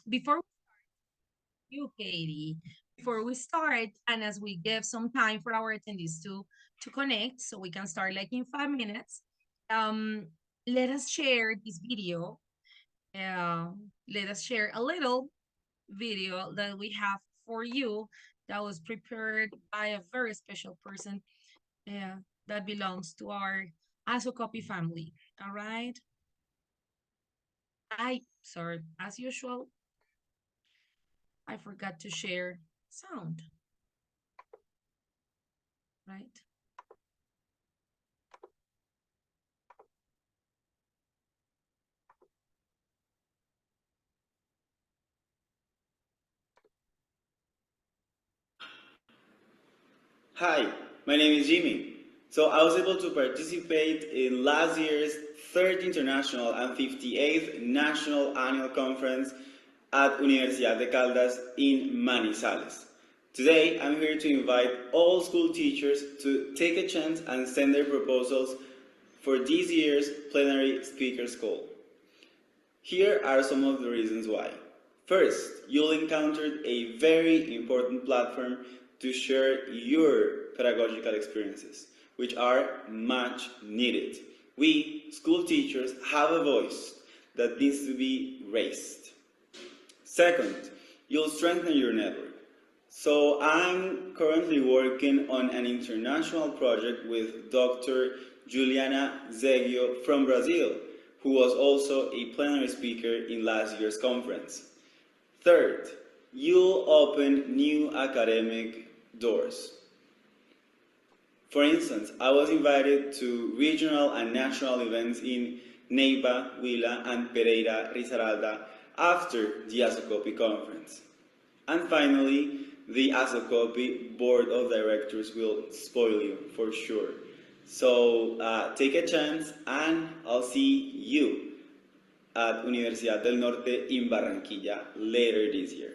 Before you, Katie, before we start, and as we give some time for our attendees to connect, so we can start like in 5 minutes. Um, let us share this video. Uh, let us share a little video that we have for you that was prepared by a very special person uh, that belongs to our Asocopy family. All right. Sorry, as usual, I forgot to share sound, right? Hi, my name is Jimmy. So I was able to participate in last year's third international and 58th national annual conference at Universidad de Caldas in Manizales. Today, I'm here to invite all school teachers to take a chance and send their proposals for this year's plenary speakers call. Here are some of the reasons why. First, you'll encounter a very important platform to share your pedagogical experiences, which are much needed. We, school teachers, have a voice that needs to be raised. Second, you'll strengthen your network. So I'm currently working on an international project with Dr. Juliana Zeggio from Brazil, who was also a plenary speaker in last year's conference. Third, you'll open new academic doors. For instance, I was invited to regional and national events in Neiva, Huila, and Pereira, Risaralda after the ASOCOPI conference. And finally, the ASOCOPI board of directors will spoil you for sure. So take a chance, and I'll see you at Universidad del Norte in Barranquilla later this year.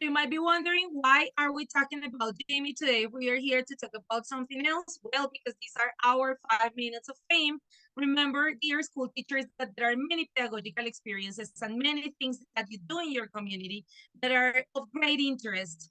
You might be wondering, why are we talking about Jamie today? We are here to talk about something else. Well, because these are our 5 minutes of fame. Remember, dear school teachers, that there are many pedagogical experiences and many things that you do in your community that are of great interest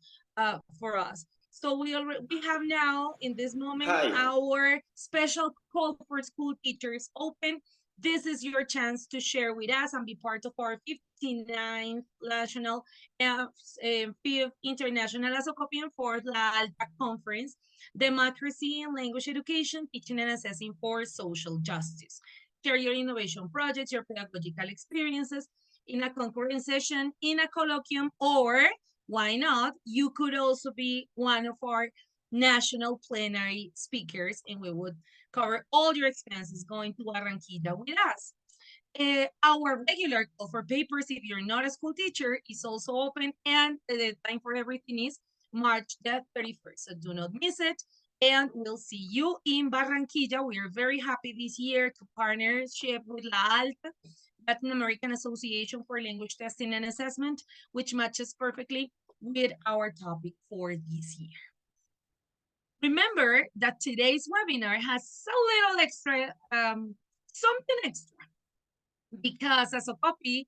for us. So we have now in this moment Hi. our special call for school teachers open. This is your chance to share with us and be part of our 59th National Fifth International Asocopy and Fourth La Alta Conference, Democracy and Language Education, Teaching and Assessing for Social Justice. Share your innovation projects, your pedagogical experiences in a concurrent session, in a colloquium, or why not? You could also be one of our national plenary speakers, and we would cover all your expenses going to Barranquilla with us. Our regular call for papers, if you're not a school teacher, is also open, and the time for everything is March the 31st. So do not miss it. And we'll see you in Barranquilla. We are very happy this year to partnership with La Alta, Latin American Association for Language Testing and Assessment, which matches perfectly with our topic for this year. Remember that today's webinar has a little extra, something extra, because Asocopy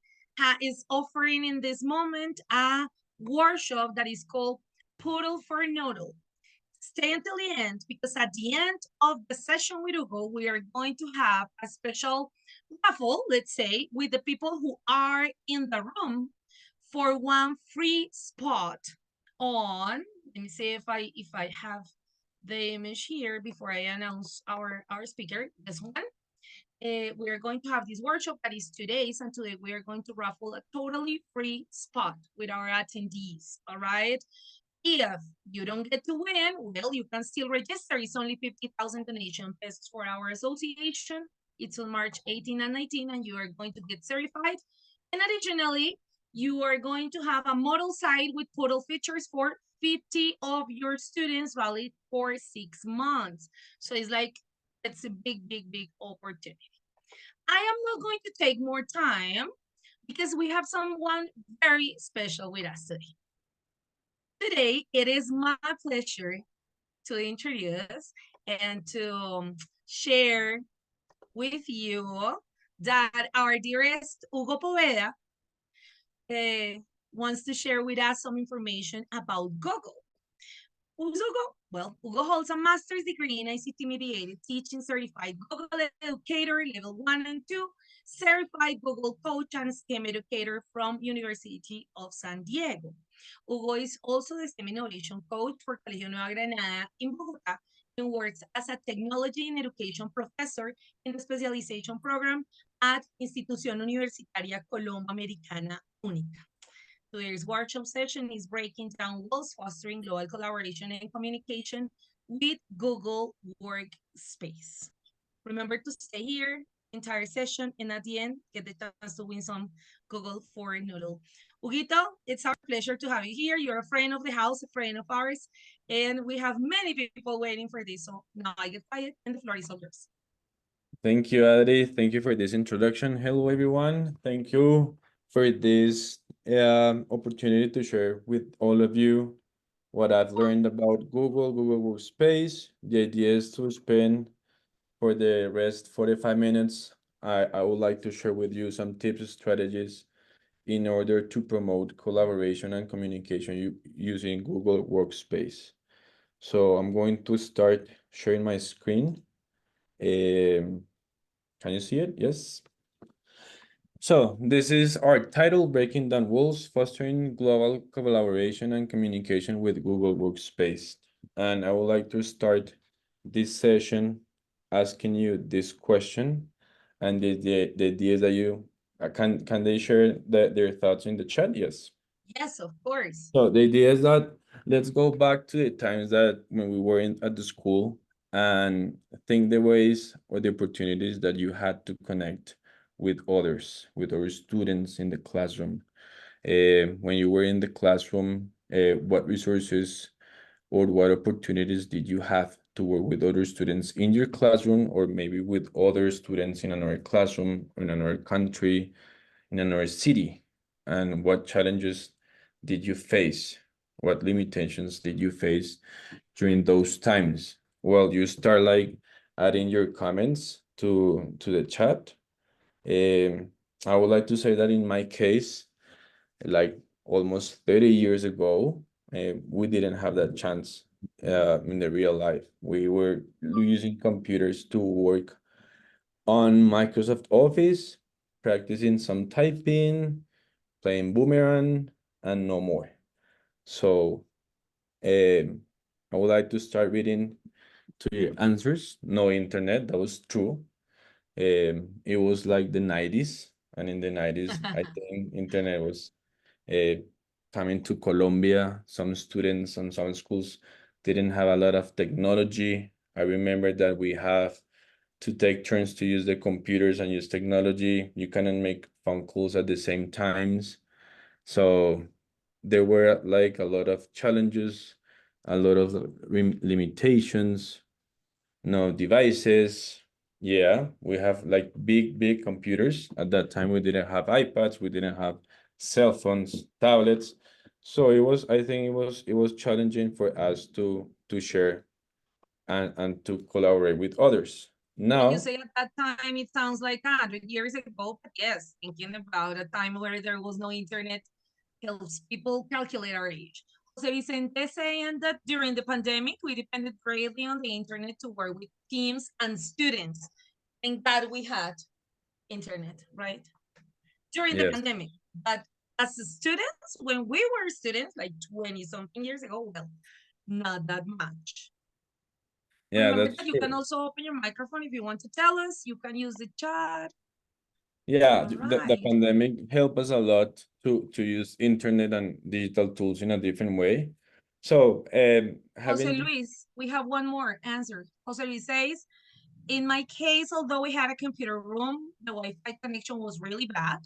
is offering in this moment a workshop that is called Poodle for Noodle. Stay until the end, because at the end of the session with Hugo, we are going to have a special raffle, let's say, with the people who are in the room for one free spot on, let me see if I have the image here before I announce our speaker, this one. We are going to have this workshop that is 2 days, and today we are going to raffle a totally free spot with our attendees, all right? If you don't get to win, well, you can still register. It's only 50,000 donation pesos for our association. It's on March 18 and 19, and you are going to get certified. And additionally, you are going to have a model site with Poodle features for 50 of your students, valid for 6 months. So it's like, it's a big, big, big opportunity. I am not going to take more time because we have someone very special with us today. Today, it is my pleasure to introduce and to share with you that our dearest Hugo Poveda wants to share with us some information about Google. Who's Hugo? Well, Hugo holds a master's degree in ICT mediated teaching, certified Google educator, level 1 and 2, certified Google coach and STEM educator from University of San Diego. Hugo is also the STEM innovation coach for Colegio Nueva Granada in Bogotá and works as a technology and education professor in the specialization program at Institución Universitaria Colombo Americana Única. Today's workshop session is breaking down walls, fostering global collaboration and communication with Google Workspace. Remember to stay here, entire session, and at the end, get the chance to win some Google for Noodle. Huguito, it's our pleasure to have you here. You're a friend of the house, a friend of ours, and we have many people waiting for this. So now I get quiet, and the floor is all yours. Thank you, Adri. Thank you for this introduction. Hello, everyone. Thank you for this opportunity to share with all of you what I've learned about Google Workspace. The idea is to spend for the rest 45 minutes. I would like to share with you some tips and strategies in order to promote collaboration and communication using Google Workspace. So I'm going to start sharing my screen. Can you see it? Yes. So this is our title, Breaking Down Walls, Fostering Global Collaboration and Communication with Google Workspace. And I would like to start this session asking you this question. And the idea is that you, can they share their thoughts in the chat? Yes. Yes, of course. So the idea is that let's go back to the times that when we were at the school and think the ways or the opportunities that you had to connect with others, with other students in the classroom. When you were in the classroom, what resources or what opportunities did you have to work with other students in your classroom or maybe with other students in another classroom, in another country, in another city? And what challenges did you face? What limitations did you face during those times? Well, you start like adding your comments to the chat. I would like to say that in my case, like almost 30 years ago, we didn't have that chance in the real life. We were using computers to work on Microsoft Office, practicing some typing, playing boomerang, and no more. So I would like to start reading to your answers. No internet, that was true. It was like the 90s, and in the 90s, I think internet was coming to Colombia. Some students and some schools didn't have a lot of technology. I remember that we have to take turns to use the computers and use technology. You cannot make phone calls at the same times. So there were like a lot of challenges, a lot of limitations, no devices. Yeah, we have like big computers. At that time, we didn't have iPads, we didn't have cell phones, tablets. So I think it was challenging for us to share and to collaborate with others. When you Now, say at that time, it sounds like 100 years ago, but yes, thinking about a time where there was no internet helps people calculate our age. Jose Vicente saying that during the pandemic, we depended greatly on the internet to work with teams and students. Thank God we had internet, right? During the yes, pandemic. But as students, when we were students, like 20 something years ago, well, not that much. yeah, Remember that's that you true. can also open your microphone if you want to tell us. You can use the chat. Yeah, All the right. pandemic helped us a lot to use internet and digital tools in a different way. So, Jose having Luis, we have one more answer. Jose Luis says, in my case, although we had a computer room, the Wi-Fi connection was really bad,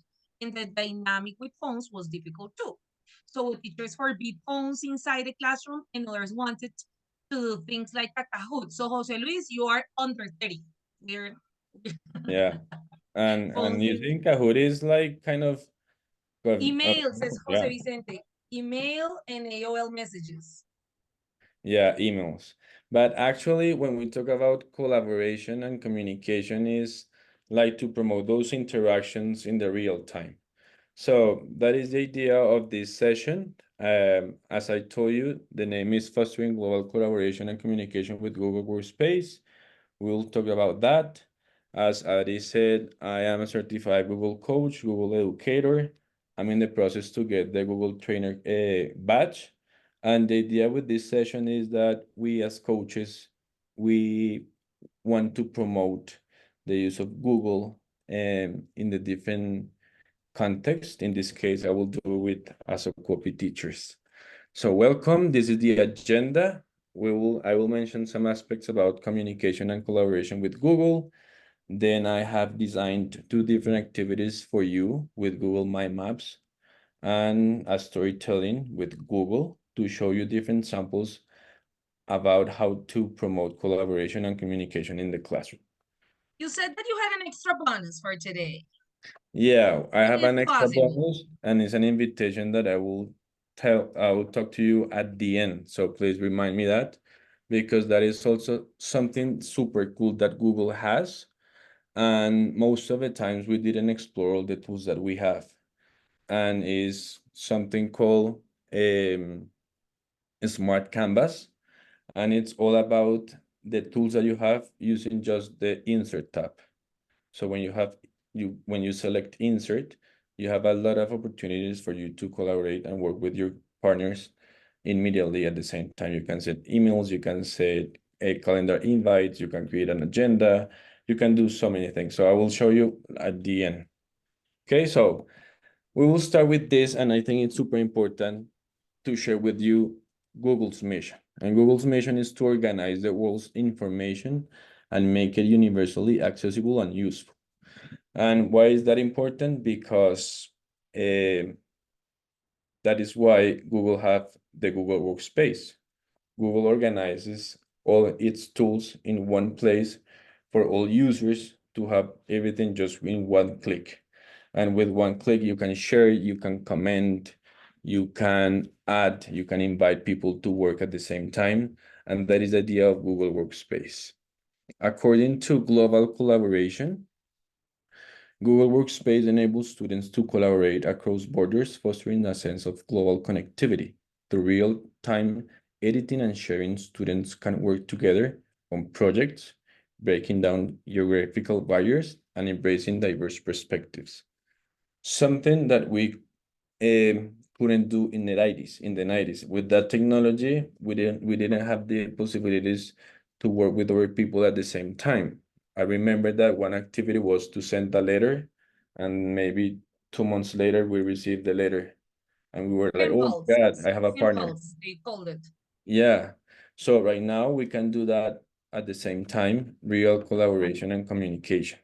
and the dynamic with phones was difficult too. So teachers forbid phones inside the classroom, and others wanted to do things like a Kahoot. So Jose Luis, you are under 30. We're yeah, and phones using Kahoot is like kind of email, says Jose yeah, Vicente. Email and AOL messages. yeah, emails. But actually, when we talk about collaboration and communication, is like to promote those interactions in the real time. So that is the idea of this session. As I told you, the name is Fostering Global Collaboration and Communication with Google Workspace. We'll talk about that. As Adi said, I am a certified Google coach, Google educator. I'm in the process to get the Google trainer badge. And the idea with this session is that we as coaches, we want to promote the use of Google in the different context. In this case, I will do it as a copy teachers. So welcome. This is the agenda. I will mention some aspects about communication and collaboration with Google. Then I have designed two different activities for you with Google My Maps and a storytelling with Google to show you different samples about how to promote collaboration and communication in the classroom. You said that you had an extra bonus for today. Yeah, I It have is an extra possible. bonus, and it's an invitation that I will talk to you at the end. So please remind me that, because that is also something super cool that Google has. And most of the times we didn't explore all the tools that we have. And is something called Smart Canvas. And it's all about the tools that you have using just the Insert tab. So when you select insert, you have a lot of opportunities for you to collaborate and work with your partners immediately at the same time. You can send emails, you can set a calendar invites, you can create an agenda, you can do so many things. So I will show you at the end. Okay, so we will start with this, and I think it's super important to share with you Google's mission. And Google's mission is to organize the world's information and make it universally accessible and useful. And why is that important? Because that is why Google have the Google Workspace. Google organizes all its tools in one place for all users to have everything just in one click. And with one click, you can share, you can comment, you can add, you can invite people to work at the same time. And that is the idea of Google Workspace. According to Global Collaboration, Google Workspace enables students to collaborate across borders, fostering a sense of global connectivity. Through real-time editing and sharing, students can work together on projects, breaking down geographical barriers and embracing diverse perspectives. Something that we couldn't do in the 90s. In the 90s, with that technology, we didn't have the possibilities to work with other people at the same time. I remember that one activity was to send a letter, and maybe 2 months later we received the letter, and we were like, "Oh Impulse. God, I have a partner." Impulse, they called it. Yeah. So right now we can do that at the same time, real collaboration and communication.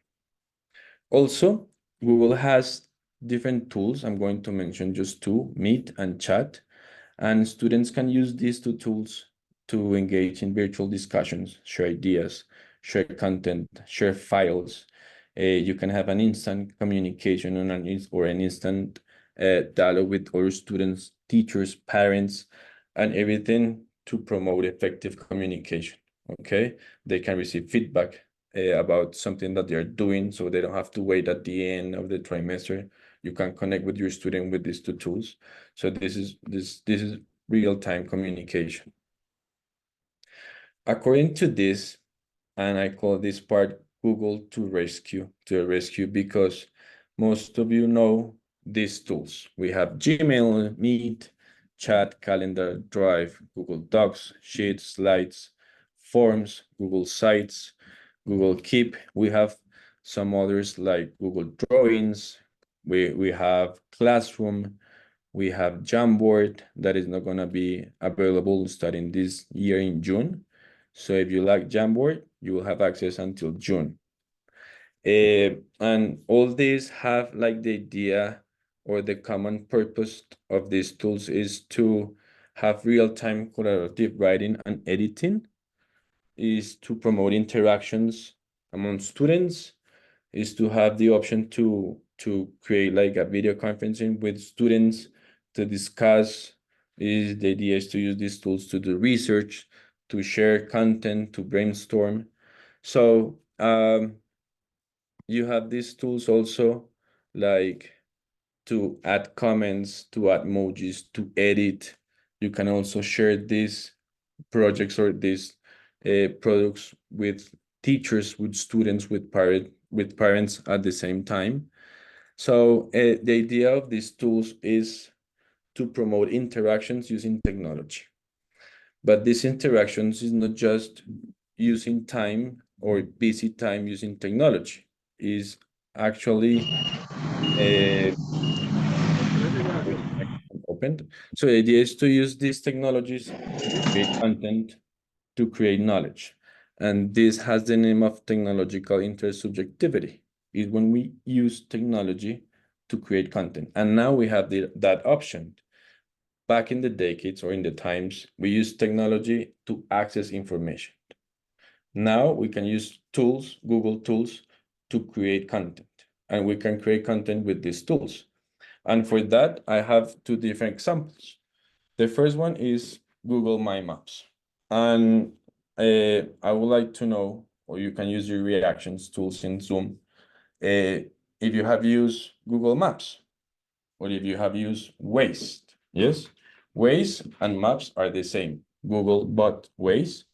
Also, Google has different tools. I'm going to mention just two, Meet and Chat. And students can use these two tools to engage in virtual discussions, share ideas, share content, share files. You can have an instant communication or an instant dialogue with other students, teachers, parents, and everything to promote effective communication. Okay, they can receive feedback about something that they're doing, so they don't have to wait at the end of the trimester. You can connect with your student with these two tools. So this is real-time communication. According to this, and I call this part Google to the rescue, because most of you know these tools. We have Gmail, Meet, Chat, Calendar, Drive, Google Docs, Sheets, Slides, Forms, Google Sites, Google Keep. We have some others like Google Drawings. We have Classroom. We have Jamboard that is not going to be available starting this year in June. So if you like Jamboard, you will have access until June. And all these have like the idea or the common purpose of these tools is to have real-time collaborative writing and editing, is to promote interactions among students, is to have the option to create like a video conferencing with students to discuss. Is the idea is to use these tools to do research, to share content, to brainstorm. So, you have these tools also, like, to add comments, to add emojis, to edit. You can also share these projects or these products with teachers, with students, with parents at the same time. So the idea of these tools is to promote interactions using technology. But these interactions is not just using time or busy time using technology, is actually opened. So the idea is to use these technologies to create content, to create knowledge. And this has the name of technological intersubjectivity, is when we use technology to create content. And now we have that option. Back in the decades or in the times, we use technology to access information. Now we can use tools, Google tools, to create content. And we can create content with these tools. And for that, I have two different examples. The first one is Google My Maps. And I would like to know, or you can use your reactions tools in Zoom, if you have used Google Maps, or if you have used Waze. Yes, Waze and Maps are the same. Google bought Waze,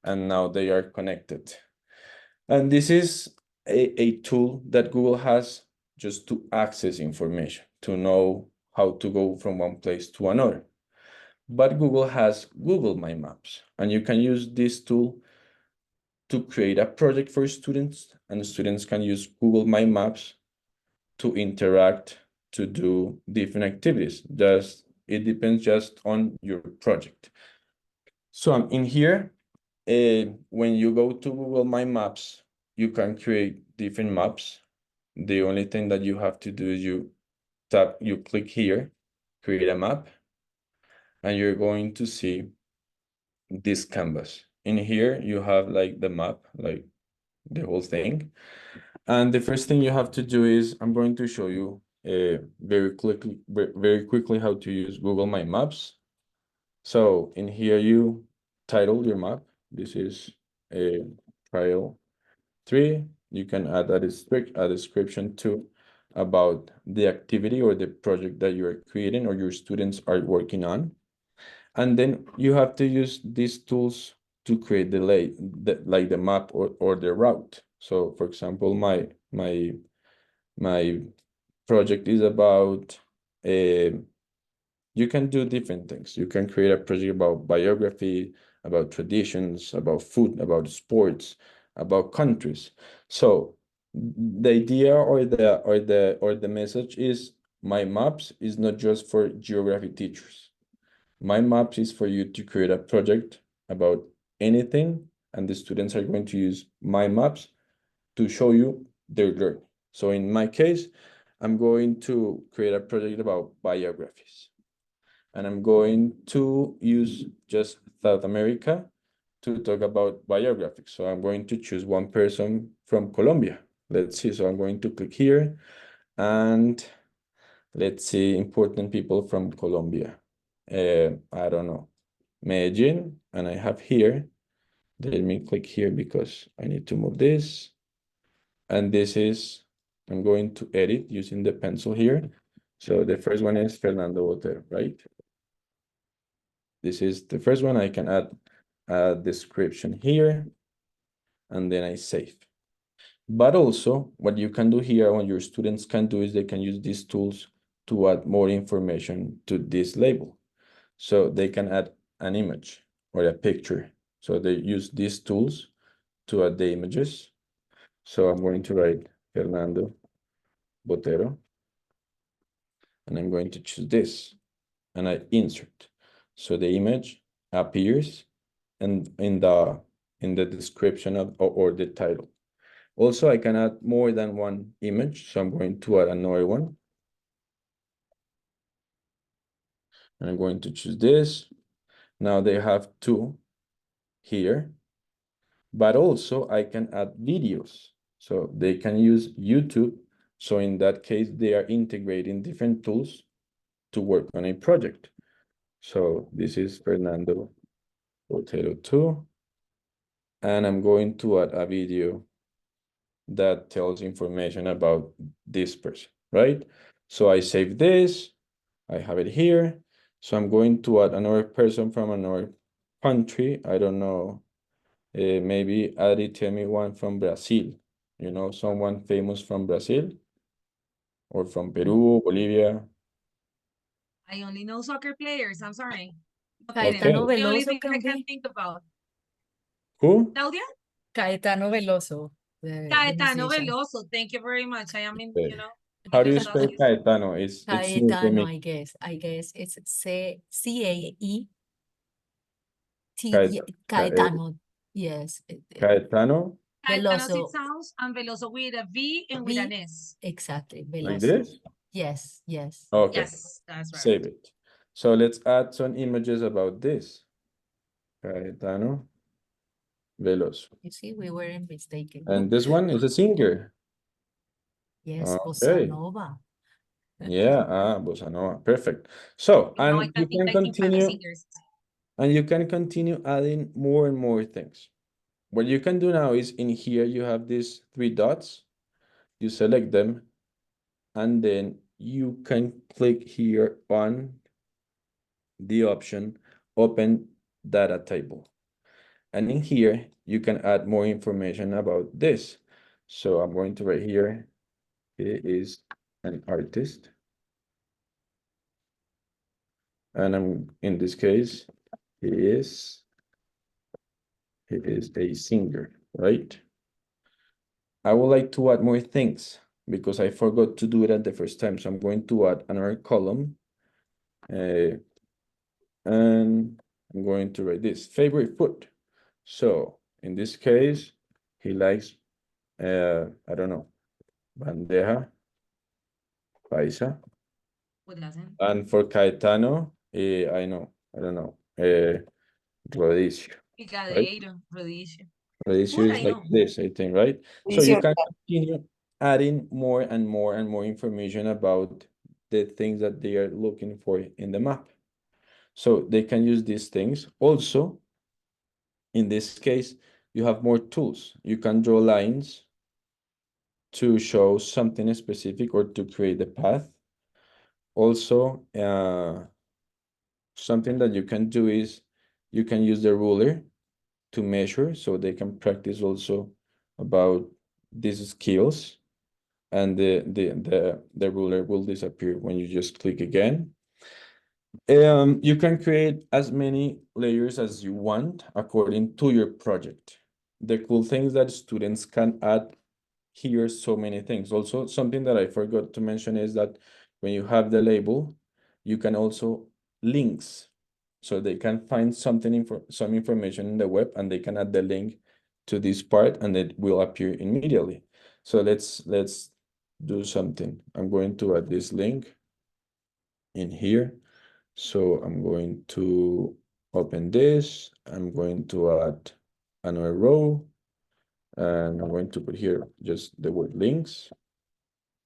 and now they are connected. And this is a tool that Google has just to access information, to know how to go from one place to another. But Google has Google My Maps, and you can use this tool to create a project for students, and students can use Google My Maps to interact, to do different activities. It depends just on your project. So in here, when you go to Google My Maps, you can create different maps. The only thing that you have to do is you click here, create a map, and you're going to see this canvas. In here, you have like the map, like the whole thing. And the first thing you have to do is I'm going to show you very quickly how to use Google My Maps. So in here, you title your map. This is a trial 3. You can add a description too about the activity or the project that you are creating or your students are working on. And then you have to use these tools to create like the map or the route. So for example, my project is about you can do different things. You can create a project about biography, about traditions, about food, about sports, about countries. So the idea or the message is my maps is not just for geography teachers. My maps is for you to create a project about anything, and the students are going to use my maps to show you their learning. So in my case, I'm going to create a project about biographies. And I'm going to use just South America to talk about biographies. So I'm going to choose one person from Colombia. Let's see. So I'm going to click here and let's see important people from Colombia. I don't know, Medellin, and I have here. Let me click here because I need to move this. And this is, I'm going to edit using the pencil here. So the first one is Fernando Botero, right? This is the first one. I can add a description here, and then I save. But also, what you can do here, what your students can do is they can use these tools to add more information to this label. So they can add an image or a picture. So they use these tools to add the images. So I'm going to write Fernando Botero, and I'm going to choose this, and I insert. So the image appears and in the description of or the title. Also, I can add more than one image, so I'm going to add another one. And I'm going to choose this. Now they have two here, but also I can add videos. So they can use YouTube. So in that case, they are integrating different tools to work on a project. So this is Fernando Botero 2. And I'm going to add a video that tells information about this person, right? So I save this, I have it here. So I'm going to add another person from another country. I don't know, maybe Adi, tell me one from Brazil. You know, someone famous from Brazil or from Peru, Bolivia. I only know soccer players. I'm sorry. No Caetano kidding. The only Veloso thing I can can be. think about. Who? Claudia? Caetano Veloso, the Caetano musician. Veloso. Thank you very much. I am in, Okay. How do English you spell classes. Caetano? It's new to Caetano, me. I guess it's C-A-E-T. Caet- Caetano. Yes. Caetano, Caetano six Veloso. sounds and Veloso with a V and with an V. S. Exactly. like Veloso. this? Yes. Yes. Okay, Yes, that's right. save it. So let's add some images about this. Caetano Veloso. You see, we weren't mistaken. And this one is a singer. Yes. Bossa Okay. Nova. Yeah, bossa nova. Perfect. So, Now I and can you think can like in five continue, singers. and you can continue adding more and more things. What you can do now is in here, you have these three dots. You select them, and then you can click here on the option Open Data Table. And in here, you can add more information about this. So I'm going to write here, he is an artist. And in this case, he is a singer, right? I would like to add more things because I forgot to do it at the first time. So I'm going to add another column. And I'm going to write this, favorite food. So in this case, he likes, I don't know, bandeja paisa. Who doesn't? And for Caetano, I don't know, rodicio, right? Picadeiro, rodillo. Rodicio Food, is I like know. this, I think, right? So you can continue adding more and more and more information about the things that they are looking for in the map. So they can use these things. Also, in this case, you have more tools. You can draw lines to show something specific or to create a path. Also, something that you can do is you can use the ruler to measure, so they can practice also about these skills, and the ruler will disappear when you just click again. You can create as many layers as you want according to your project. The cool thing is that students can add here so many things. Also, something that I forgot to mention is that when you have the label, you can also links. So they can find some information in the web and they can add the link to this part and it will appear immediately. So let's do something. I'm going to add this link in here. So I'm going to open this. I'm going to add another row. And I'm going to put here just the word links.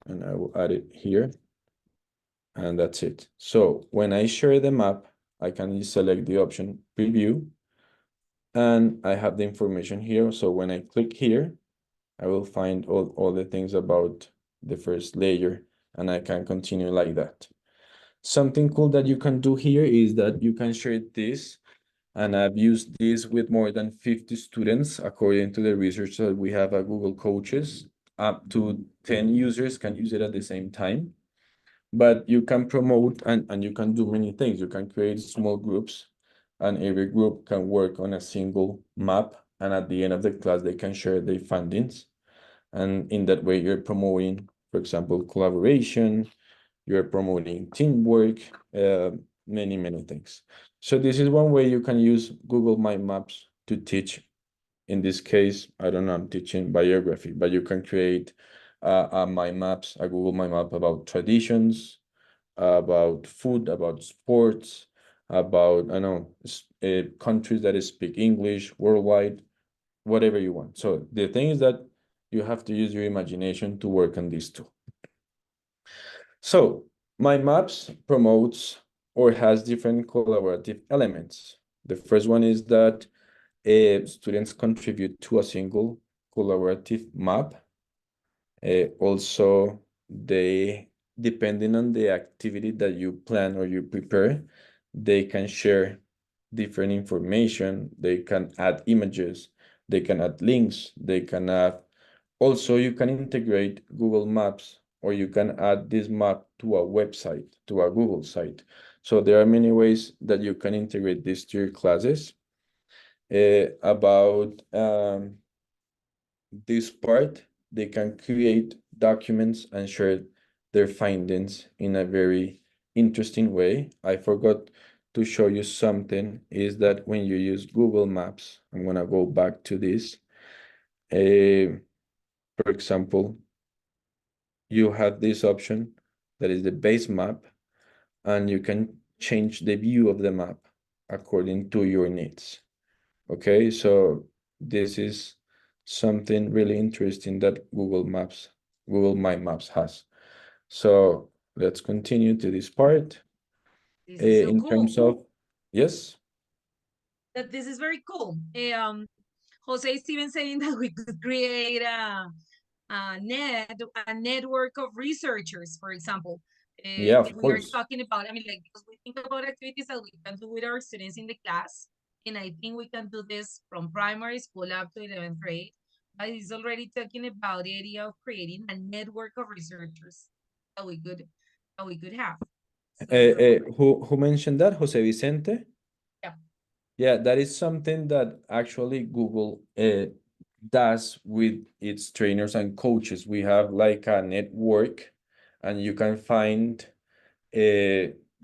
And I will add it here. And that's it. So when I share the map, I can select the option preview. And I have the information here. So when I click here, I will find all the things about the first layer. And I can continue like that. Something cool that you can do here is that you can share this. And I've used this with more than 50 students, according to the research that we have at Google Coaches. Up to 10 users can use it at the same time. But you can promote and you can do many things. You can create small groups, and every group can work on a single map. And at the end of the class, they can share their findings. And in that way, you're promoting, for example, collaboration, you're promoting teamwork, many things. So this is one way you can use Google My Maps to teach. In this case, I don't know, I'm teaching biography, but you can create a My Maps, a Google My Map about traditions, about food, about sports, about, I know, countries that speak English worldwide, whatever you want. So the thing is that you have to use your imagination to work on these two. So My Maps promotes or has different collaborative elements. The first one is that students contribute to a single collaborative map. Also, they depending on the activity that you plan or you prepare, they can share different information, they can add images, they can add links, they can add, also you can integrate Google Maps, or you can add this map to a website, to a Google site. So there are many ways that you can integrate this to your classes. About this part, they can create documents and share their findings in a very interesting way. I forgot to show you something, is that when you use Google Maps, I'm gonna go back to this. For example, you have this option that is the base map, and you can change the view of the map according to your needs. Okay, so this is something really interesting that Google My Maps has. So let's continue to this part. This is so In cool. terms of, yes, That this is very cool. Jose is even saying that we could create a network of researchers, for example. yeah, If of we are course. talking about, I mean, like, because we think about activities that we can do with our students in the class, and I think we can do this from primary school up to 11th grade. But he's already talking about the idea of creating a network of researchers that we could have. So, Who mentioned that? Jose Vicente? yeah. Yeah, that is something that actually Google does with its trainers and coaches. We have like a network, and you can find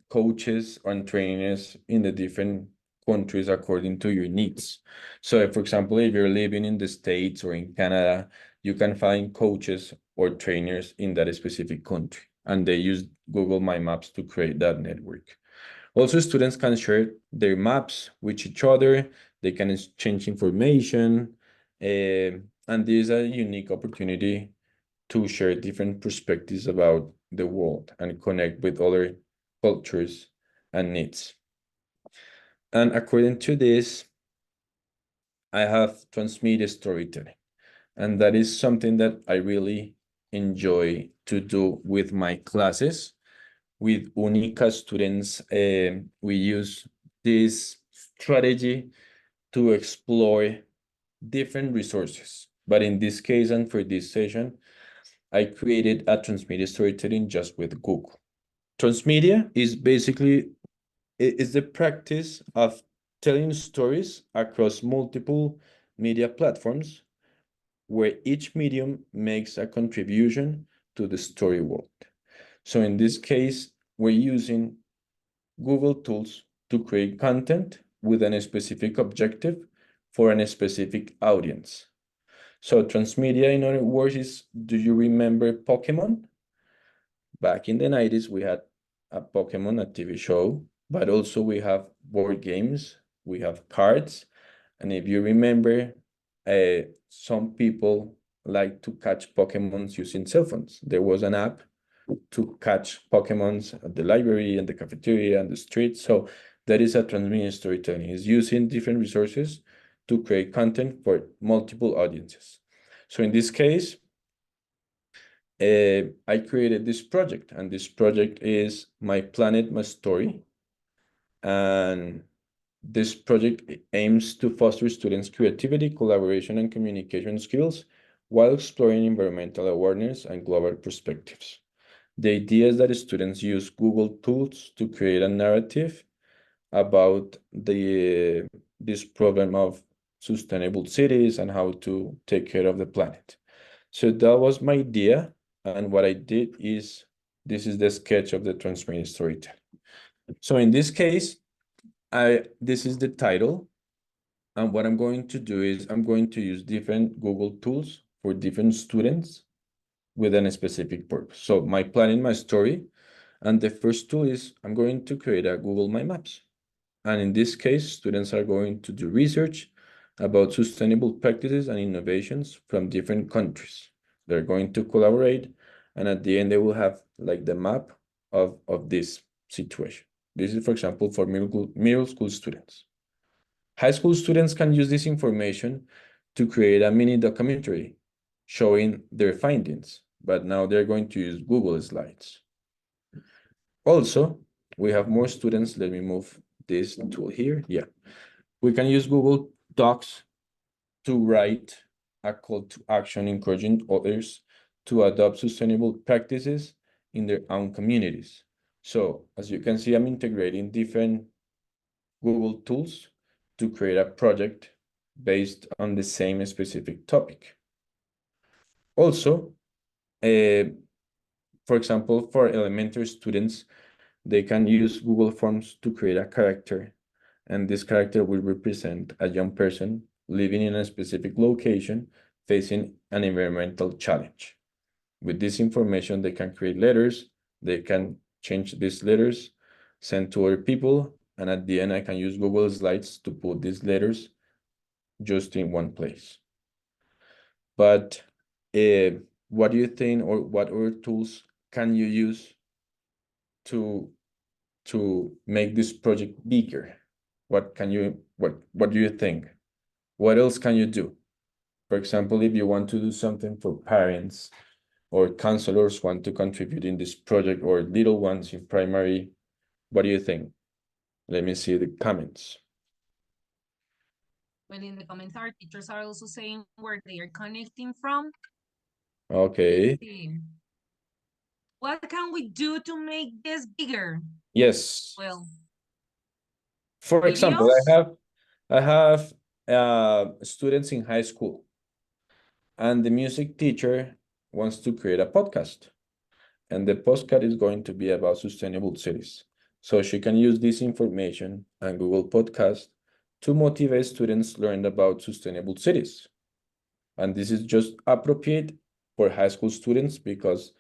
coaches and trainers in the different countries according to your needs. So, for example, if you're living in the States or in Canada, you can find coaches or trainers in that specific country, and they use Google My Maps to create that network. Also, students can share their maps with each other. They can exchange information, and this is a unique opportunity to share different perspectives about the world and connect with other cultures and needs. And according to this, I have transmedia storytelling, and that is something that I really enjoy to do with my classes. With Unica students, we use this strategy to explore different resources. But in this case, and for this session, I created a transmedia storytelling just with Google. Transmedia is basically is the practice of telling stories across multiple media platforms where each medium makes a contribution to the story world. So in this case, we're using Google tools to create content with a specific objective for a specific audience. So transmedia, in other words, is, do you remember Pokemon? Back in the 90s, we had a Pokemon, a TV show, but also we have board games, we have cards. And if you remember, some people like to catch Pokemons using cell phones. There was an app to catch Pokemons at the library and the cafeteria and the street. So that is a transmedia storytelling. It's using different resources to create content for multiple audiences. So in this case, I created this project, and this project is My Planet, My Story. And this project aims to foster students' creativity, collaboration, and communication skills while exploring environmental awareness and global perspectives. The idea is that students use Google tools to create a narrative about this problem of sustainable cities and how to take care of the planet. So that was my idea. And what I did is, this is the sketch of the transmedia storytelling. So in this case, this is the title. And what I'm going to do is I'm going to use different Google tools for different students with a specific purpose. So my planning, my story, and the first tool is I'm going to create a Google My Maps. And in this case, students are going to do research about sustainable practices and innovations from different countries. They're going to collaborate, and at the end, they will have like the map of this situation. This is, for example, for middle school students. High school students can use this information to create a mini documentary showing their findings, but now they're going to use Google Slides. Also, we have more students. Let me move this tool here. Yeah. We can use Google Docs to write a call to action, encouraging others to adopt sustainable practices in their own communities. So as you can see, I'm integrating different Google tools to create a project based on the same specific topic. Also, for example, for elementary students, they can use Google Forms to create a character, and this character will represent a young person living in a specific location facing an environmental challenge. With this information, they can create letters, they can change these letters, send to other people, and at the end, I can use Google Slides to put these letters just in one place. But what do you think, or what other tools can you use to make this project bigger? What do you think? What else can you do? For example, if you want to do something for parents or counselors want to contribute in this project, or little ones in primary, what do you think? Let me see the comments. Well, in the comments, our teachers are also saying where they are connecting from. Okay. What can we do to make this bigger? Yes. Well, For example, videos. I have students in high school, and the music teacher wants to create a podcast. And the postcard is going to be about sustainable cities. So she can use this information and Google Podcast to motivate students learn about sustainable cities. And this is just appropriate for high school students because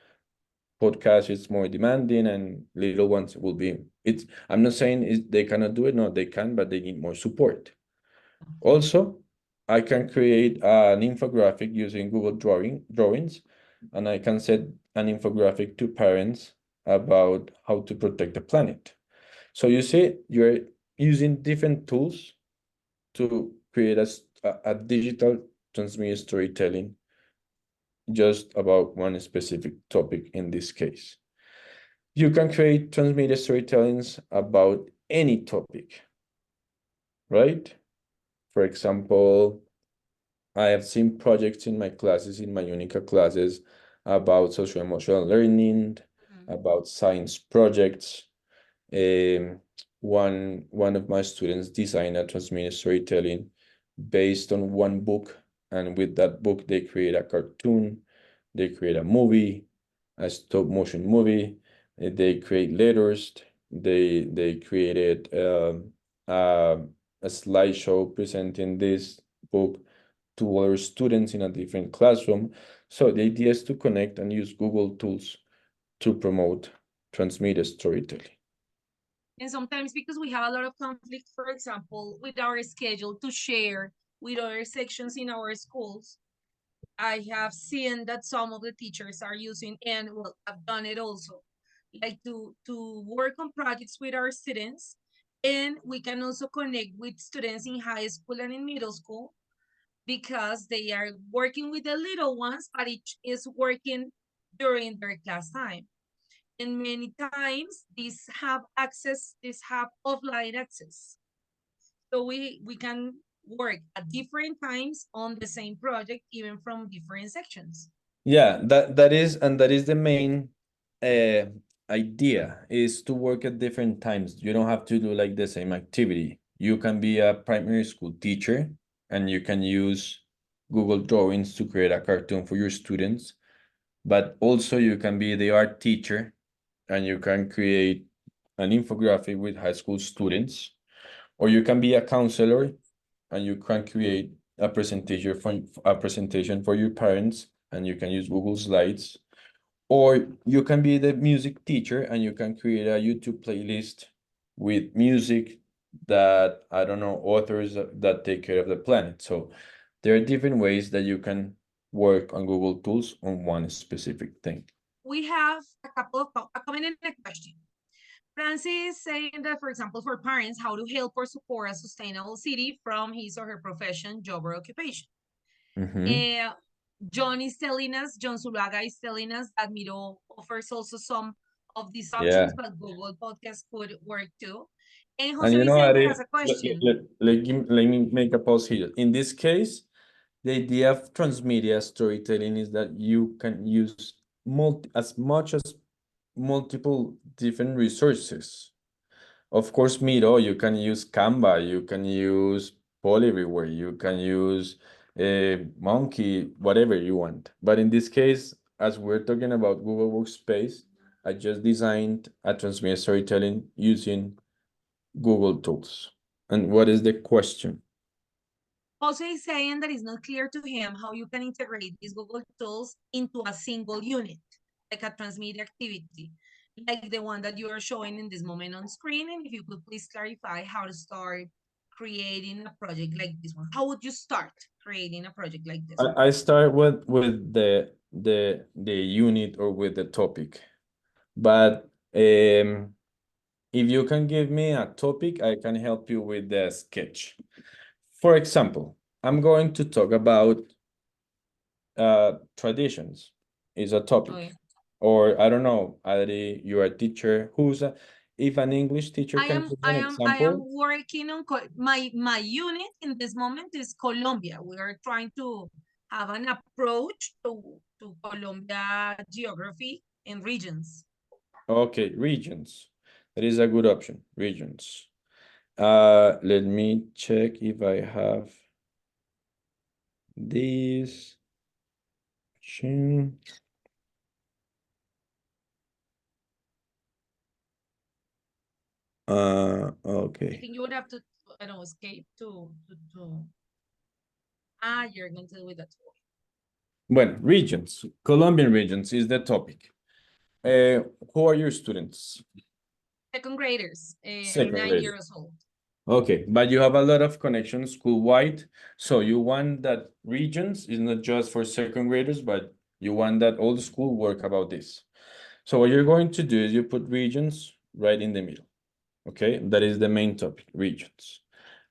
podcast is more demanding and little ones will be it's I'm not saying they cannot do it, no, they can, but they need more support. Also, I can create an infographic using Google drawings, and I can set an infographic to parents about how to protect the planet. So you see, you're using different tools to create a digital transmedia storytelling just about one specific topic in this case. You can create transmedia storytellings about any topic, right? For example, I have seen projects in my classes, in my Unica classes, about social emotional learning, about science projects. Um, one of my students designed a transmedia storytelling based on one book, and with that book, they create a cartoon, they create a movie, a stop motion movie. They create letters. They created a slideshow presenting this book to other students in a different classroom. So the idea is to connect and use Google tools to promote transmedia storytelling. And sometimes because we have a lot of conflict, for example, with our schedule to share with other sections in our schools, I have seen that some of the teachers are using, and well, I've done it also, like to work on projects with our students. And we can also connect with students in high school and in middle school because they are working with the little ones, but each is working during their class time. And many times these have offline access. So we can work at different times on the same project, even from different sections. Yeah, that is the main uh, idea, is to work at different times. You don't have to do like the same activity. You can be a primary school teacher and you can use Google Drawings to create a cartoon for your students, but also you can be the art teacher and you can create an infographic with high school students, or you can be a counselor and you can create a presentation for your parents and you can use Google Slides, or you can be the music teacher and you can create a YouTube playlist with music that, I don't know, authors that take care of the planet. So there are different ways that you can work on Google tools on one specific thing. We have a comment and a question. Francis saying that, for example, for parents, how to help or support a sustainable city from his or her profession, job, or occupation. Mm-hmm. John Zulaga is telling us that Miro offers also some of these Yeah. options, but Google Podcast could work too. And And Jose you know, Vicente Ari, has a question. let me make a pause here. In this case, the idea of transmedia storytelling is that you can use as much as multiple different resources. Of course, Miro, you can use Canva, you can use Poll Everywhere, you can use Monkey, whatever you want. But in this case, as we're talking about Google Workspace, I just designed a transmedia storytelling using Google tools. And what is the question? Jose is saying that it's not clear to him how you can integrate these Google tools into a single unit, like a transmedia activity, like the one that you are showing in this moment on screen. And if you could please clarify how to start creating a project like this one. How would you start creating a project like this one? I start with the unit or with the topic. But if you can give me a topic, I can help you with the sketch. For example, I'm going to talk about traditions is a topic. Okay. Or I don't know, Adri, you're a teacher. If an English teacher I can am give I an am I am example. working on my unit in this moment is Colombia. We are trying to have an approach to Colombia geography and regions. Okay, regions. That is a good option, regions. Let me check if I have this. I Okay. think you would have to, I don't know, escape to you're going to do with that. Well, regions, Colombian regions is the topic. Who are your students? Second graders, Second 9 grade. years old. Okay, but you have a lot of connections school-wide. So you want that regions is not just for second graders, but you want that all the school work about this. So what you're going to do is you put regions right in the middle. Okay, that is the main topic, regions.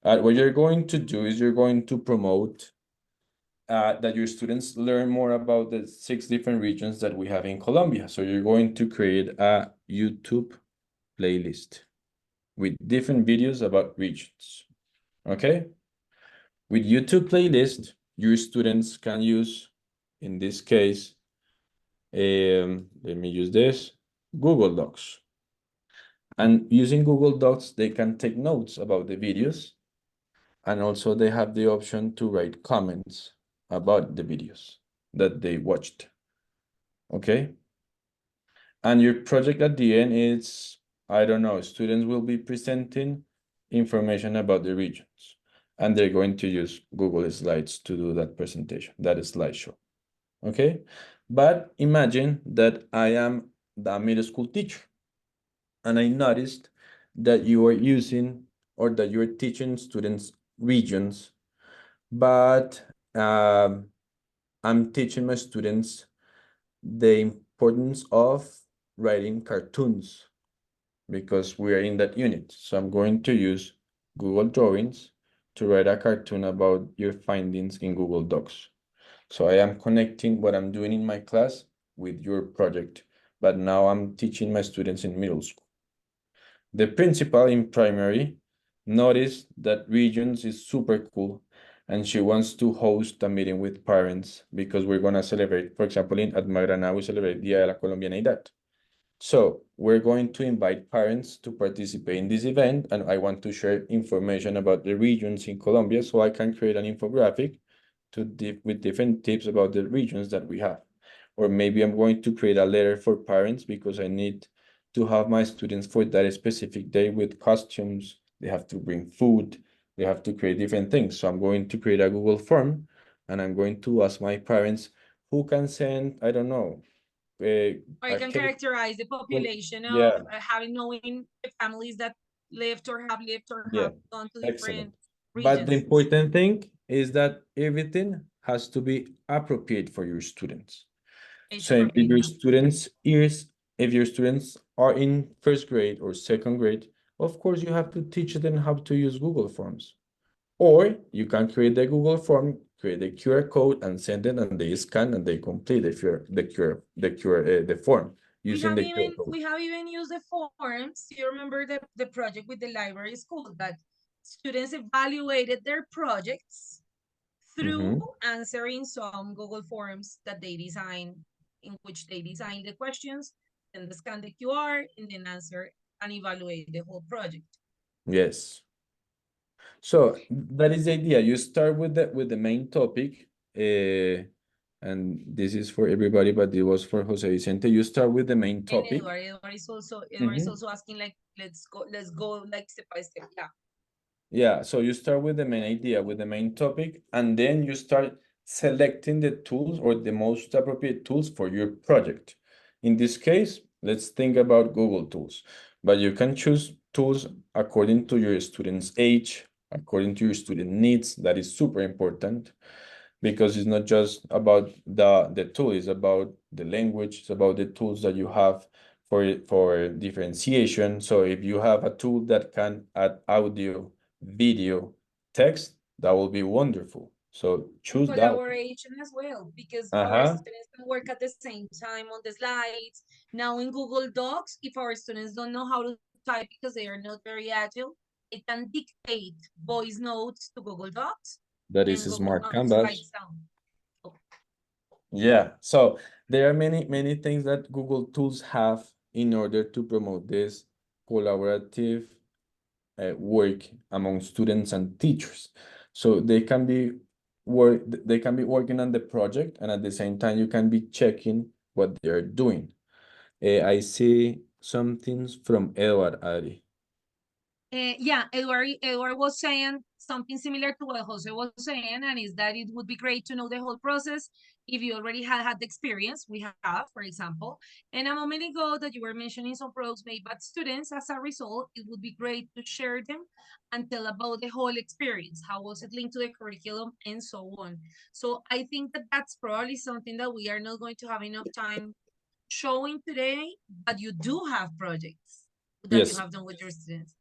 What you're going to do is you're going to promote that your students learn more about the 6 different regions that we have in Colombia. So you're going to create a YouTube playlist with different videos about regions. Okay? With YouTube playlist, your students can use, in this case, let me use this, Google Docs. And using Google Docs, they can take notes about the videos. And also they have the option to write comments about the videos that they watched. Okay? And your project at the end is, I don't know, students will be presenting information about the regions. And they're going to use Google Slides to do that presentation, that slideshow. Okay? But imagine that I am the middle school teacher. And I noticed that you are using or that you're teaching students regions, but I'm teaching my students the importance of writing cartoons because we are in that unit. So I'm going to use Google Drawings to write a cartoon about your findings in Google Docs. So I am connecting what I'm doing in my class with your project, but now I'm teaching my students in middle school. The principal in primary noticed that regions is super cool and she wants to host a meeting with parents because we're going to celebrate, for example, at Magrana, we celebrate Día de la Colombianidad. So we're going to invite parents to participate in this event, and I want to share information about the regions in Colombia so I can create an infographic with different tips about the regions that we have. Or maybe I'm going to create a letter for parents because I need to have my students for that specific day with costumes. They have to bring food. They have to create different things. So I'm going to create a Google form and I'm going to ask my parents who can send, I don't know, Or you a can cake. characterize the population of Yeah, having knowing the families that lived or yeah, have gone to excellent. different But the regions. important thing is that everything has to be appropriate for your students. Age So if appropriate, your yeah. students is if your students are in first grade or second grade, of course you have to teach them how to use Google Forms. Or you can create the Google form, create a QR code and send it and they scan and they complete the form. using the QR code. we have even used the forms. Do you remember the project with the library school that students evaluated their projects through Mhm. answering some Google Forms that they designed, in which they design the questions, then they scan the QR, and then answer and evaluate the whole project. Yes. So that is the idea. You start with the main topic, and this is for everybody, but it was for Jose Vicente. You start with the main And topic. Edward is also asking like, let's go like step by step. Yeah. Yeah, so you start with the main idea, with the main topic, and then you start selecting the tools or the most appropriate tools for your project. In this case, let's think about Google tools, but you can choose tools according to your student's age, according to your student needs. That is super important because it's not just about the tool, it's about the language, it's about the tools that you have for differentiation. So if you have a tool that can add audio, video, text, that will be wonderful. So choose that. Collaboration as well, because our Uh-huh. students can work at the same time on the slides. Now in Google Docs, if our students don't know how to type because they are not very agile, they can dictate voice notes to Google Docs That is and a Google smart canvas. slides down. Oh, Yeah, so there are many things that Google tools have in order to promote this collaborative work among students and teachers. So they can be working on the project, and at the same time you can be checking what they're doing. I see some things from Edward, Adri. Yeah, Edward was saying something similar to what Jose was saying, and is that it would be great to know the whole process if you already had the experience we have, for example. And a moment ago that you were mentioning some products made by students, as a result, it would be great to share them and tell about the whole experience. How was it linked to the curriculum and so on. So I think that that's probably something that we are not going to have enough time showing today, but you do have projects that you Yes, have done with your students.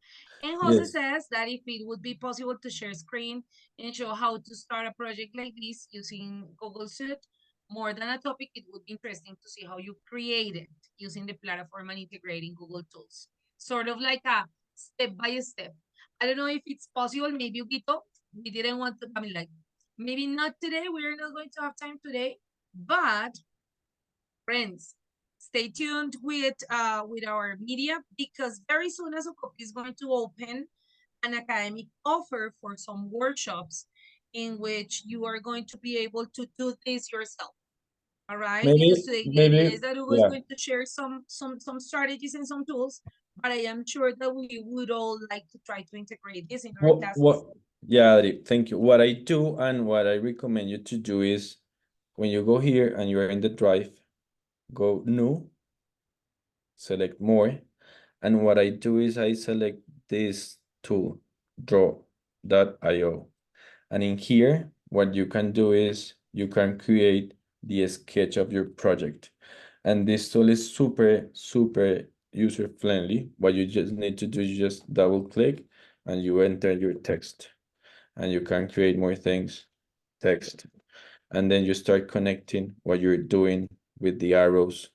And Jose yes, says that if it would be possible to share screen and show how to start a project like this using Google Suite, more than a topic, it would be interesting to see how you create it using the platform and integrating Google tools. Sort of like a step by step. I don't know if it's possible, maybe Guito, we didn't want to, I mean like, maybe not today, we're not going to have time today, but friends, stay tuned with our media, because very soon Asocopi is going to open an academic offer for some workshops in which you are going to be able to do this yourself. All right, because today the idea is that Hugo is yeah. going to share some strategies and some tools, but I am sure that we would all like to try to integrate this in our classes. Yeah, Adri, thank you. What I do and what I recommend you to do is when you go here and you're in the drive, go new, select more. And what I do is I select this tool, draw.io. And in here, what you can do is you can create the sketch of your project. And this tool is super user friendly. What you just need to do is just double click and you enter your text. And you can create more things, text. And then you start connecting what you're doing with the arrows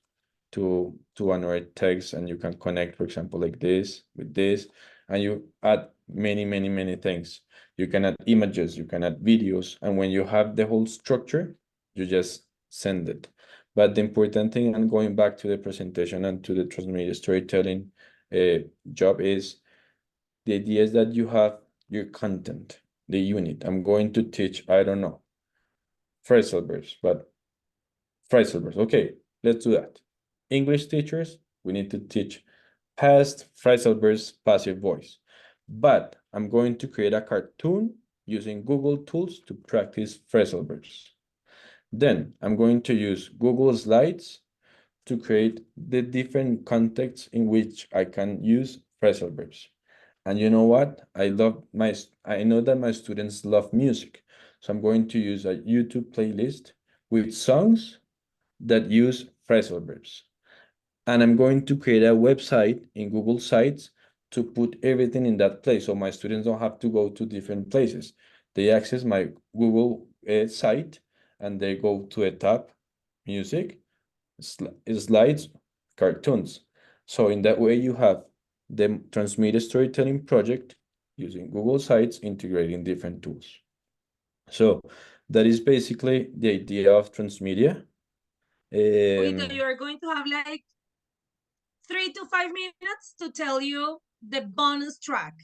to another text, and you can connect, for example, like this with this, and you add many things. You can add images, you can add videos, and when you have the whole structure, you just send it. But the important thing, and going back to the presentation and to the transmedia storytelling job, is the idea is that you have your content, the unit. I'm going to teach, I don't know, phrasal verbs, but phrasal verbs. Okay, let's do that. English teachers, we need to teach past phrasal verbs, passive voice. But I'm going to create a cartoon using Google tools to practice phrasal verbs. Then I'm going to use Google Slides to create the different contexts in which I can use phrasal verbs. And you know what? I know that my students love music. So I'm going to use a YouTube playlist with songs that use phrasal verbs. And I'm going to create a website in Google Sites to put everything in that place. So my students don't have to go to different places. They access my Google site and they go to a tab, music, slides, cartoons. So in that way, you have the transmedia storytelling project using Google Sites integrating different tools. So that is basically the idea of transmedia. Huguito, you are going to have like 3 to 5 minutes to tell you the bonus track.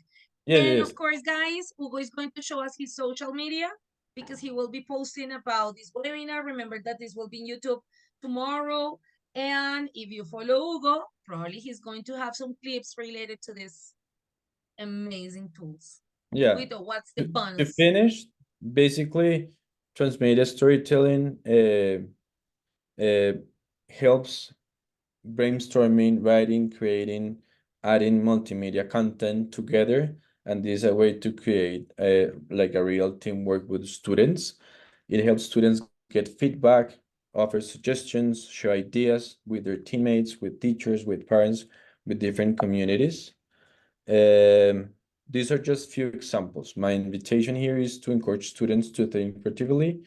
Yes, And yes. of course, guys, Hugo is going to show us his social media because he will be posting about this webinar. Remember that this will be in YouTube tomorrow. And if you follow Hugo, probably he's going to have some clips related to this amazing tools. Yeah. Huguito, what's the To bonus? finish, basically, transmedia storytelling helps brainstorming, writing, creating, adding multimedia content together. And this is a way to create like a real teamwork with students. It helps students get feedback, offer suggestions, share ideas with their teammates, with teachers, with parents, with different communities. These are just few examples. My invitation here is to encourage students to think creatively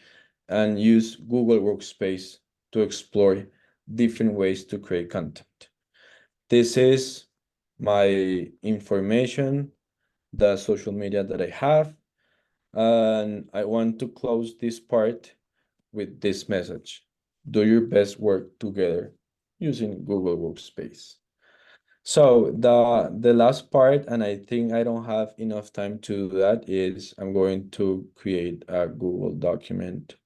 and use Google Workspace to explore different ways to create content. This is my information, the social media that I have, and I want to close this part with this message. Do your best work together using Google Workspace. So the last part, and I think I don't have enough time to do that, is I'm going to create a Google document.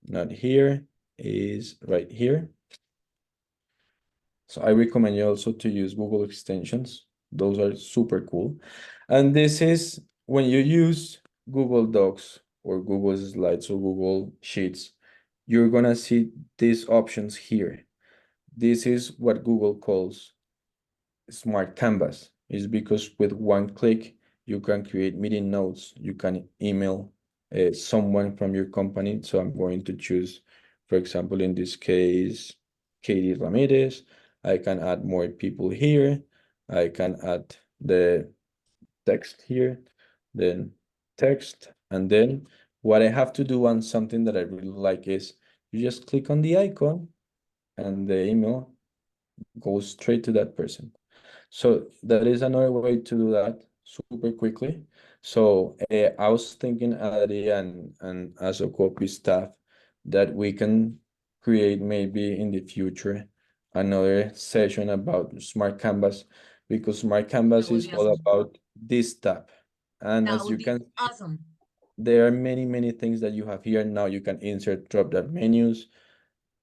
Not here, is right here. So I recommend you also to use Google extensions. Those are super cool. And this is when you use Google Docs or Google Slides or Google Sheets, you're gonna see these options here. This is what Google calls smart canvas. Is because with one click you can create meeting notes, you can email someone from your company. So I'm going to choose, for example, in this case, Katie Ramirez. I can add more people here. I can add the text here, then text, and then what I have to do, and something that I really like, is you just click on the icon and the email goes straight to that person. So that is another way to do that super quickly. So I was thinking, Adi, and as a copy staff, that we can create maybe in the future another session about Smart Canvas, because Smart That Canvas would is be all awesome. about this tab. And That as would you be can see, awesome. there are many, many things that you have here. Now you can insert drop-down menus.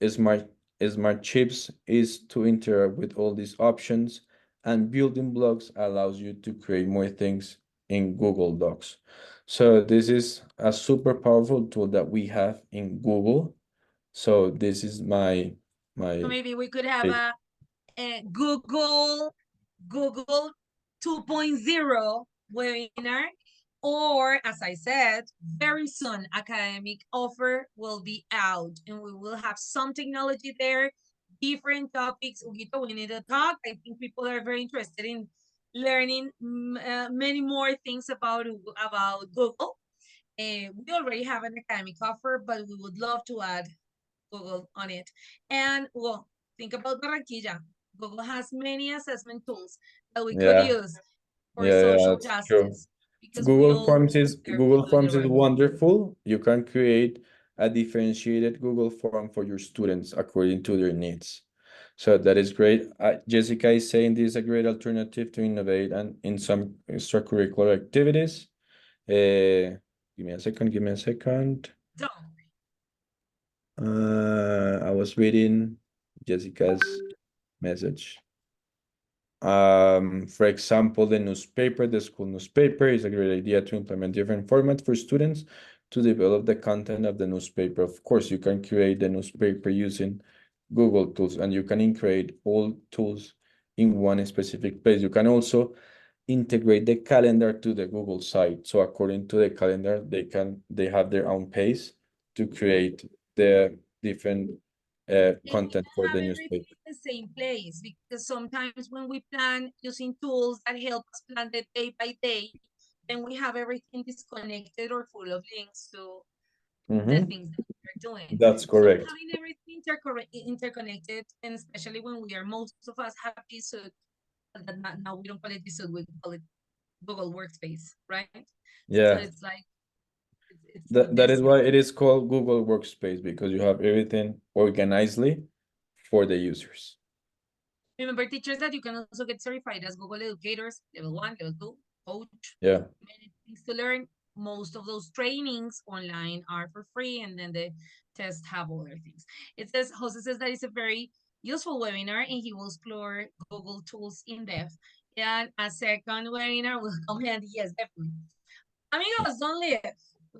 Smart Smart Chips is to interact with all these options, and building blocks allows you to create more things in Google Docs. So this is a super powerful tool that we have in Google. So this is my So my maybe we could have a Google 2.0 webinar, or as I said, very soon academic offer will be out and we will have some technology there, different topics. Huguito, we need to talk. I think people are very interested in learning many more things about Google. We already have an academic offer, but we would love to add Google on it. And well, think about Barranquilla. Google has many assessment tools that we could yeah, use for yeah, social that's true. justice because we all deserve to Google do the Forms is right thing. wonderful. You can create a differentiated Google form for your students according to their needs. So that is great. Jessica is saying this is a great alternative to innovate and in some extracurricular activities. Give me a second, give me a second. Don't. I was reading Jessica's message. For example, the school newspaper is a great idea to implement different formats for students to develop the content of the newspaper. Of course, you can create the newspaper using Google tools, and you can create all tools in one specific place. You can also integrate the calendar to the Google site. So according to the calendar, they have their own pace to create the different And content even for have the everything newspaper. in the same place because sometimes when we plan using tools that help us plan the day by day, then we have everything disconnected or full of links to the Mhm. things that we're doing. That's So correct. having everything interconnected, and especially when we are, most of us have this suit, that now we don't call it this suit, we call it Google Workspace, right? So Yeah. it's like, it's That is why necessary. it is called Google Workspace, because you have everything organizedly for the users. Remember, teachers, that you can also get certified as Google Educators, level 1, level 2, coach. Yeah. Many things to learn. Most of those trainings online are for free, and then the tests have other things. It says, Jose says that it's a very useful webinar, and he will explore Google tools in depth. And a second webinar will come handy. Yes, definitely. Amigos, don't leave.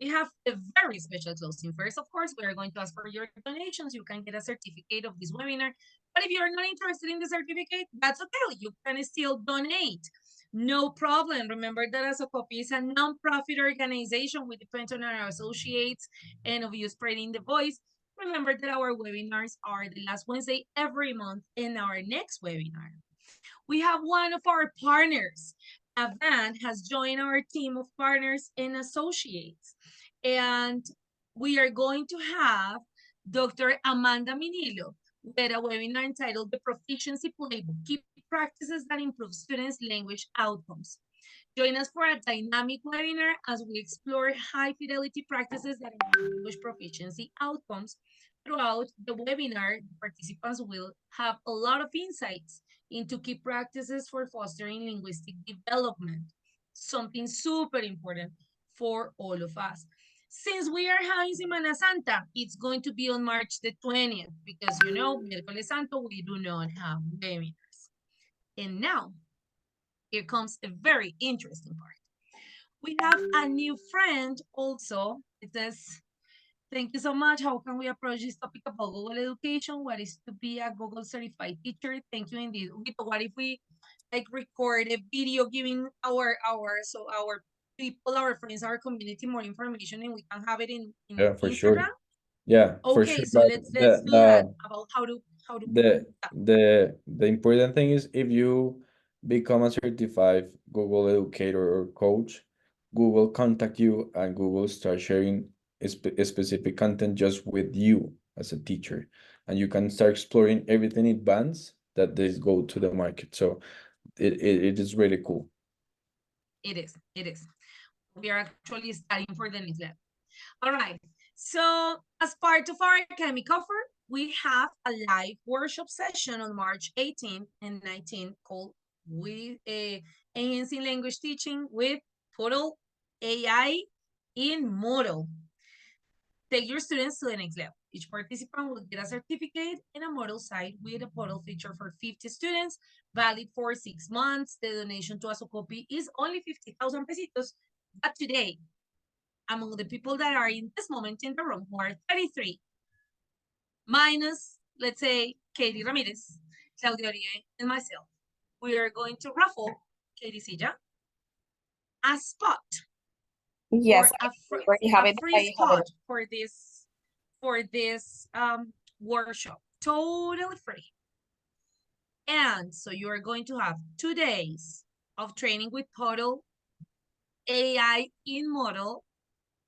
We have a very special closing. First, of course, we are going to ask for your donations. You can get a certificate of this webinar. But if you're not interested in the certificate, that's okay. You can still donate. No problem. Remember that Asocopy is a non-profit organization. We depend on our associates and of you spreading the voice. Remember that our webinars are the last Wednesday every month. In our next webinar, we have one of our partners. Avant has joined our team of partners and associates. And we are going to have Dr. Amanda Minillo with a webinar entitled The Proficiency Playbook, Key Practices that Improve Students' Language Outcomes. Join us for a dynamic webinar as we explore high-fidelity practices that improve English proficiency outcomes. Throughout the webinar, the participants will have a lot of insights into key practices for fostering linguistic development, something super important for all of us. Since we are having Semana Santa, it's going to be on March the 20th, because you know, Miércoles Santo, we do not have webinars. And now, here comes a very interesting part. We have a new friend also. It says, thank you so much. How can we approach this topic about Google education? What is to be a Google certified teacher? Thank you indeed. What if we like record a video giving our people, our friends, our community more information, and we can have it in Yeah, for sure. Instagram? Yeah, for Okay, sure. so But let's do that about how to the important thing is, if you become a certified Google educator or coach, Google contact you and Google start sharing specific content just with you as a teacher, and you can start exploring everything in advance that they go to the market. So it is really cool. It is. We are actually studying for the next level. All right. So as part of our academic offer, we have a live workshop session on March 18th and 19th called with Enhancing Language Teaching with Total AI in Model. Take your students to the next level. Each participant will get a certificate and a model site with a portal feature for 50 students, valid for 6 months. The donation to Asocopy is only 50,000 pesitos. But today, among the people that are in this moment in the room, who are 33, minus, let's say, Katie Ramirez, Claudia Oribe, and myself, we are going to raffle, Katie Silla, a spot. Yes, or already have a it. free spot for this workshop, totally free. And so you are going to have 2 days of training with Total AI in Model,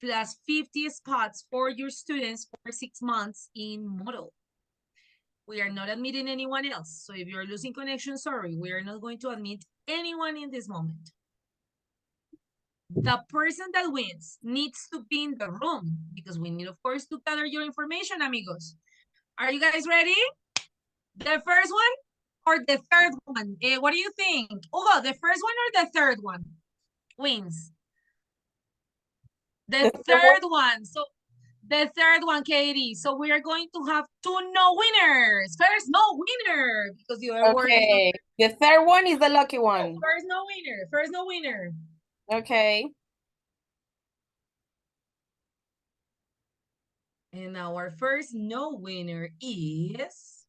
plus 50 spots for your students for 6 months in Model. We are not admitting anyone else. So if you're losing connection, sorry, we are not going to admit anyone in this moment. The person that wins needs to be in the room, because we need, of course, to gather your information, amigos. Are you guys ready? The first one or the third one? What do you think? Hugo, the first one or the third one wins? The third one. So the third one, Katie. So we are going to have 2 no winners. First no winner, because the other word is Okay, the third one is the lucky one. first no winner. First no winner. Okay. And our first no winner is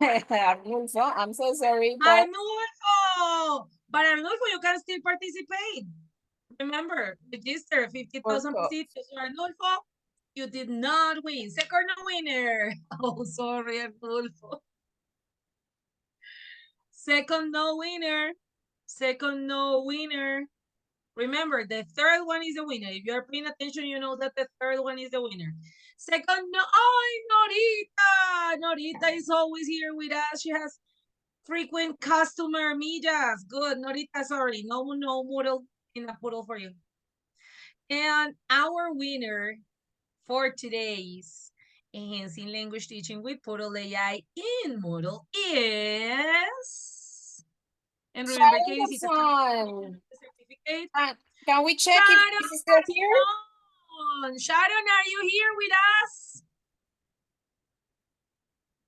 Arnulfo, I'm so sorry, but Arnulfo. But Arnulfo, you can still participate. Remember, register 50,000 pesitos. Arnulfo, you did not win. Second no winner. Oh, sorry, Arnulfo. Second no winner. Second no winner. Remember, the third one is the winner. If you're paying attention, you know that the third one is the winner. Second, no, oh, Norita. Norita is always here with us. She has frequent customer millas. Good, Norita, sorry. No Moodle in a poodle for you. And our winner for today's Enhancing Language Teaching with Poodle AI in Moodle is... And remember, que visita Sharon. certificate. Can we check if she's still here? Sharon, are you here with us?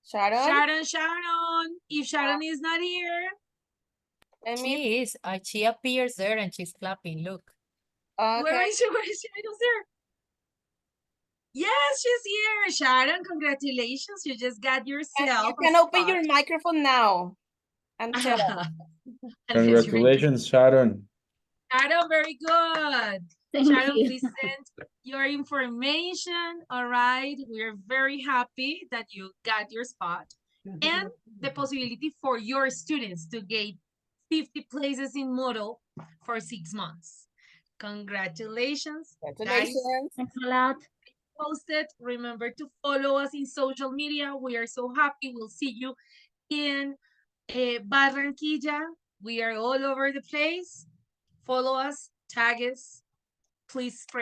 Sharon? Sharon. If Sharon is not here, Let me, She is. She appears there and she's clapping. Look. where okay. is she? Where is she? I don't see her. Yes, she's here. Sharon, congratulations. You just got yourself You can open your microphone now and tell us. Congratulations, Sharon. Sharon, very good. Thank Sharon, you. please send your information. All right. We're very happy that you got your spot and the possibility for your students to get 50 places in Moodle for 6 months. Congratulations. Guys, Congratulations. Thanks a lot. posted. Remember to follow us in social media. We are so happy. We'll see you in Barranquilla. We are all over the place. Follow us, tag us. Please spread